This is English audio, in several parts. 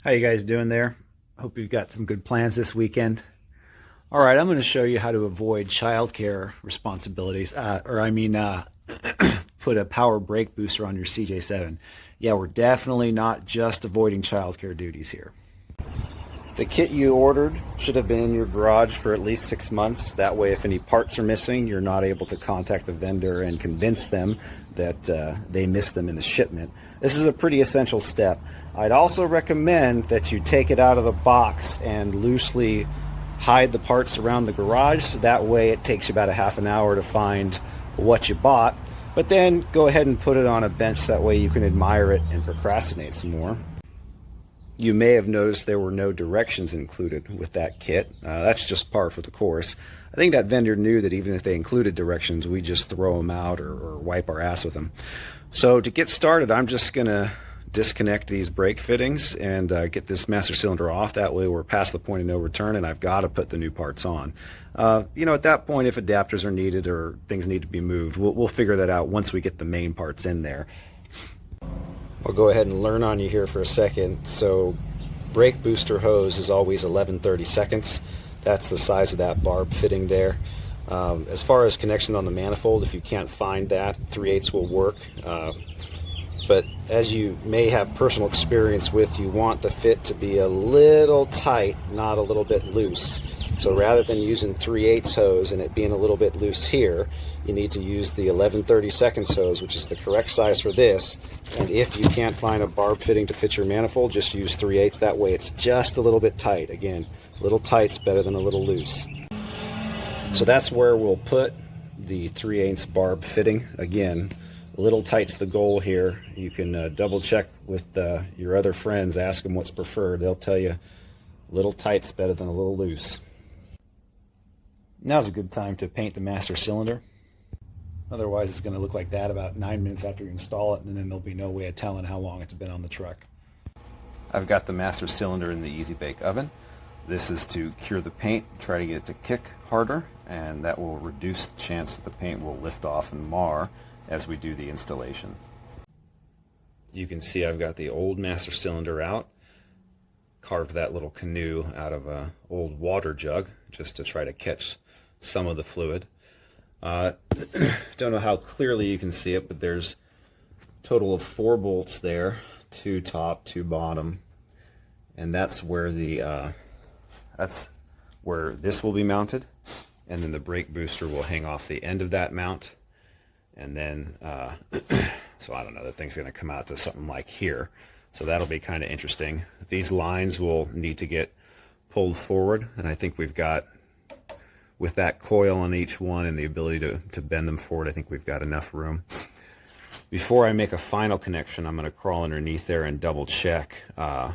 How you guys doing there? Hope you've got some good plans this weekend. All right, I'm going to show you how to avoid childcare responsibilities, put a power brake booster on your CJ7. Yeah, we're definitely not just avoiding childcare duties here. The kit you ordered should have been in your garage for at least 6 months. That way, if any parts are missing, you're not able to contact the vendor and convince them that they missed them in the shipment. This is a pretty essential step. I'd also recommend that you take it out of the box and loosely hide the parts around the garage. That way it takes you about a half an hour to find what you bought. But then go ahead and put it on a bench. That way you can admire it and procrastinate some more. You may have noticed there were no directions included with that kit. That's just par for the course. I think that vendor knew that even if they included directions, we just throw them out or wipe our ass with them. So to get started, I'm just going to disconnect these brake fittings and get this master cylinder off. That way we're past the point of no return and I've got to put the new parts on. At that point, if adapters are needed or things need to be moved, we'll figure that out once we get the main parts in there. I'll go ahead and learn on you here for a second. So brake booster hose is always 11/32. That's the size of that barb fitting there. As far as connection on the manifold, if you can't find that, 3/8 will work. But as you may have personal experience with, you want the fit to be a little tight, not a little bit loose. So rather than using 3/8 hose and it being a little bit loose here, you need to use the 11/32 hose, which is the correct size for this. And if you can't find a barb fitting to fit your manifold, just use 3/8. That way it's just a little bit tight. Again, a little tight's better than a little loose. So that's where we'll put the 3/8 barb fitting. Again, a little tight's the goal here. You can double check with your other friends, ask them what's preferred. They'll tell you a little tight's better than a little loose. Now's a good time to paint the master cylinder. Otherwise it's going to look like that about 9 minutes after you install it, and then there'll be no way of telling how long it's been on the truck. I've got the master cylinder in the Easy Bake Oven. This is to cure the paint, try to get it to kick harder, and that will reduce the chance that the paint will lift off and mar as we do the installation. You can see I've got the old master cylinder out. Carved that little canoe out of an old water jug just to try to catch some of the fluid. Don't know how clearly you can see it, but there's a total of 4 bolts there, 2 top, 2 bottom, and that's where this will be mounted, and then the brake booster will hang off the end of that mount, and then so I don't know, the thing's going to come out to something like here. So that'll be kind of interesting. These lines will need to get pulled forward, and I think we've got, with that coil on each one and the ability to bend them forward, I think we've got enough room. Before I make a final connection, I'm going to crawl underneath there and double check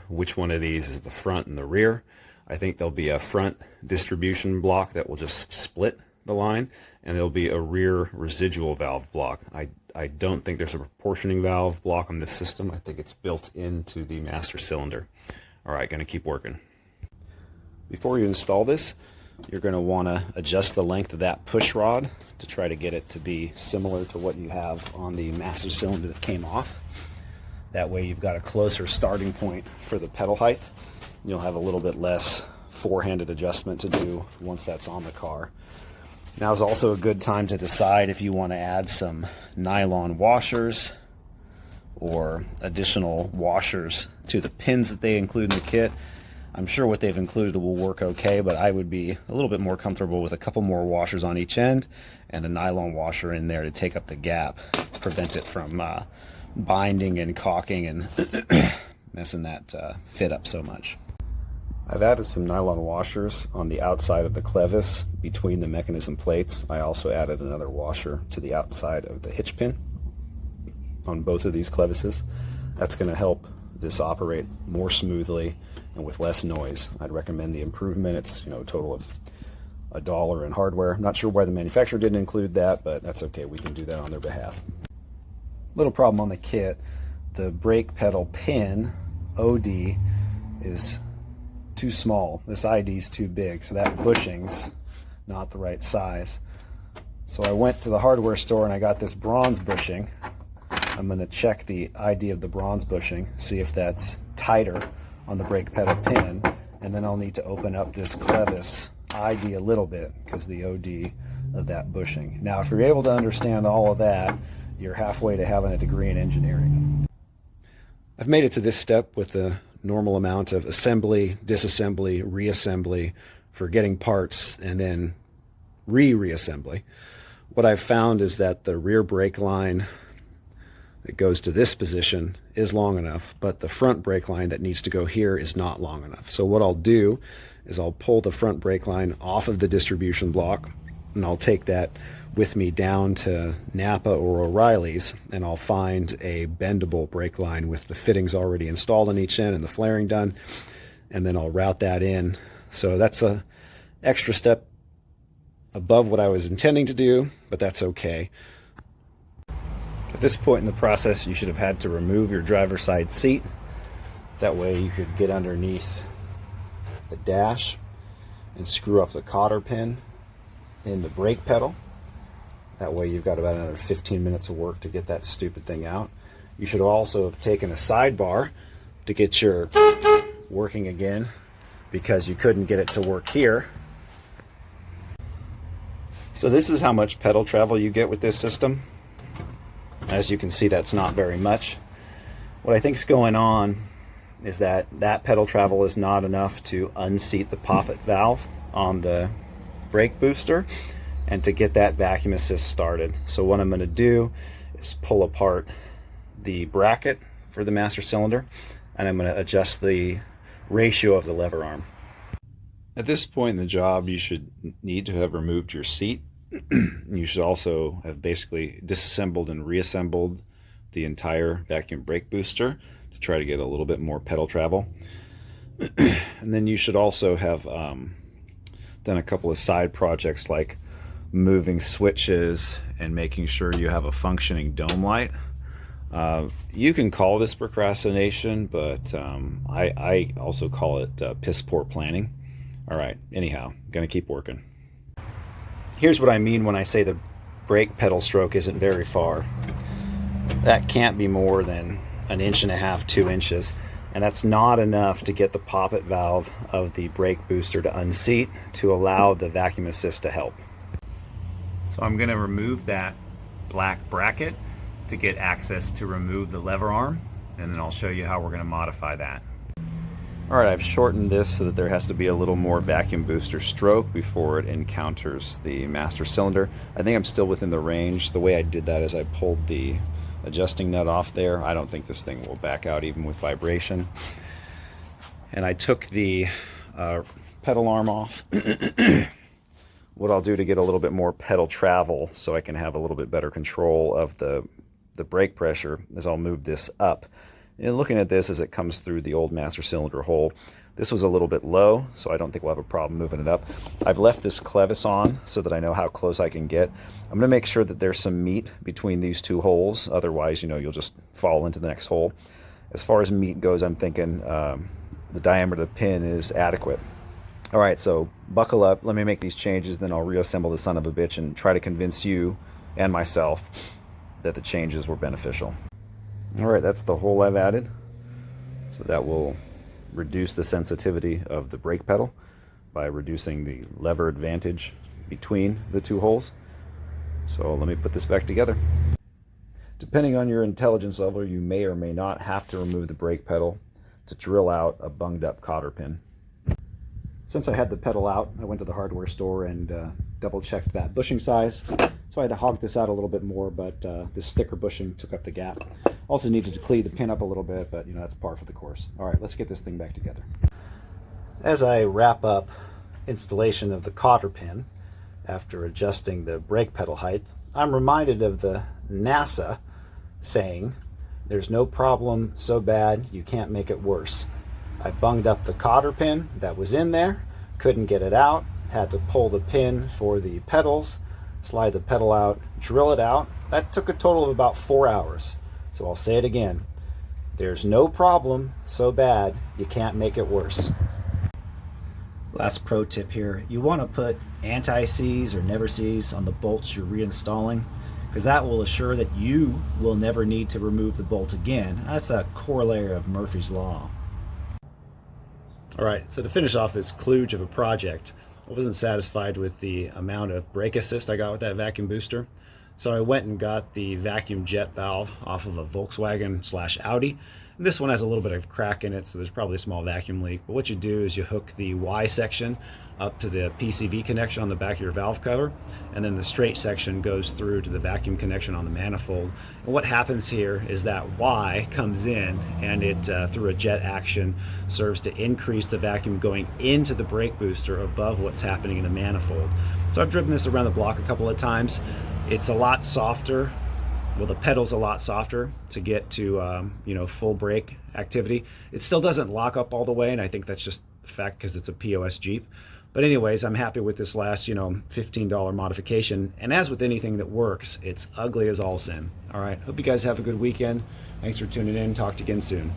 which one of these is the front and the rear. I think there'll be a front distribution block that will just split the line, and there'll be a rear residual valve block. I don't think there's a proportioning valve block on this system. I think it's built into the master cylinder. All right, going to keep working. Before you install this, you're going to want to adjust the length of that push rod to try to get it to be similar to what you have on the master cylinder that came off. That way you've got a closer starting point for the pedal height. You'll have a little bit less four-handed adjustment to do once that's on the car. Now is also a good time to decide if you want to add some nylon washers or additional washers to the pins that they include in the kit. I'm sure what they've included will work okay, but I would be a little bit more comfortable with a couple more washers on each end and a nylon washer in there to take up the gap, prevent it from binding and caulking and messing that fit up so much. I've added some nylon washers on the outside of the clevis between the mechanism plates. I also added another washer to the outside of the hitch pin on both of these clevises. That's going to help this operate more smoothly and with less noise. I'd recommend the improvement. It's a total of $1 in hardware. I'm not sure why the manufacturer didn't include that, but that's okay. We can do that on their behalf. Little problem on the kit. The brake pedal pin, OD, is too small. This ID is too big, so that bushing's not the right size. So I went to the hardware store and I got this bronze bushing. I'm going to check the ID of the bronze bushing, see if that's tighter on the brake pedal pin, and then I'll need to open up this clevis ID a little bit because the OD of that bushing. Now, if you're able to understand all of that, you're halfway to having a degree in engineering. I've made it to this step with the normal amount of assembly, disassembly, reassembly for getting parts, and then reassembly. What I've found is that the rear brake line that goes to this position is long enough, but the front brake line that needs to go here is not long enough. So what I'll do is I'll pull the front brake line off of the distribution block, and I'll take that with me down to Napa or O'Reilly's, and I'll find a bendable brake line with the fittings already installed on each end and the flaring done, and then I'll route that in. So that's a extra step above what I was intending to do, but that's okay. At this point in the process, you should have had to remove your driver's side seat. That way you could get underneath the dash and screw up the cotter pin in the brake pedal. That way you've got about another 15 minutes of work to get that stupid thing out. You should also have taken a sidebar to get your working again, because you couldn't get it to work here. So this is how much pedal travel you get with this system. As you can see, that's not very much. What I think's going on is that pedal travel is not enough to unseat the poppet valve on the brake booster and to get that vacuum assist started. So what I'm going to do is pull apart the bracket for the master cylinder, and I'm going to adjust the ratio of the lever arm. At this point in the job, you should need to have removed your seat. You should also have basically disassembled and reassembled the entire vacuum brake booster to try to get a little bit more pedal travel. And then you should also have done a couple of side projects like moving switches and making sure you have a functioning dome light. You can call this procrastination, but I also call it piss poor planning. All right, anyhow, gonna keep working. Here's what I mean when I say the brake pedal stroke isn't very far. That can't be more than 1.5 inches, 2 inches, and that's not enough to get the poppet valve of the brake booster to unseat to allow the vacuum assist to help. So I'm going to remove that black bracket to get access to remove the lever arm, and then I'll show you how we're going to modify that. Alright, I've shortened this so that there has to be a little more vacuum booster stroke before it encounters the master cylinder. I think I'm still within the range. The way I did that is I pulled the adjusting nut off there. I don't think this thing will back out even with vibration. And I took the pedal arm off. What I'll do to get a little bit more pedal travel so I can have a little bit better control of the brake pressure is I'll move this up. And looking at this as it comes through the old master cylinder hole, this was a little bit low, so I don't think we'll have a problem moving it up. I've left this clevis on so that I know how close I can get. I'm going to make sure that there's some meat between these two holes, otherwise, you know, you'll just fall into the next hole. As far as meat goes, I'm thinking the diameter of the pin is adequate. All right, so buckle up, let me make these changes, then I'll reassemble the son of a bitch and try to convince you and myself that the changes were beneficial. All right, that's the hole I've added. So that will reduce the sensitivity of the brake pedal by reducing the lever advantage between the two holes. So let me put this back together. Depending on your intelligence level, you may or may not have to remove the brake pedal to drill out a bunged up cotter pin. Since I had the pedal out, I went to the hardware store and double checked that bushing size. So I had to hog this out a little bit more, but this thicker bushing took up the gap. Also needed to clean the pin up a little bit, but you know, that's par for the course. All right, let's get this thing back together. As I wrap up installation of the cotter pin, after adjusting the brake pedal height, I'm reminded of the NASA saying, "There's no problem so bad you can't make it worse." I bunged up the cotter pin that was in there, couldn't get it out, had to pull the pin for the pedals, slide the pedal out, drill it out. That took a total of about 4 hours. So I'll say it again, there's no problem so bad you can't make it worse. Last pro tip here, you want to put anti-seize or never seize on the bolts you're reinstalling, because that will assure that you will never need to remove the bolt again. That's a corollary of Murphy's Law. All right, so to finish off this kludge of a project, I wasn't satisfied with the amount of brake assist I got with that vacuum booster. So I went and got the vacuum jet valve off of a Volkswagen/Audi. And this one has a little bit of crack in it, so there's probably a small vacuum leak. But what you do is you hook the Y section up to the PCV connection on the back of your valve cover, and then the straight section goes through to the vacuum connection on the manifold. And what happens here is that Y comes in, and it, through a jet action, serves to increase the vacuum going into the brake booster above what's happening in the manifold. So I've driven this around the block a couple of times. It's a lot softer. Well, the pedal's a lot softer to get to full brake activity. It still doesn't lock up all the way, and I think that's just the fact because it's a POS Jeep. But anyways, I'm happy with this last $15 modification. And as with anything that works, it's ugly as all sin. All right, hope you guys have a good weekend. Thanks for tuning in. Talk to you again soon.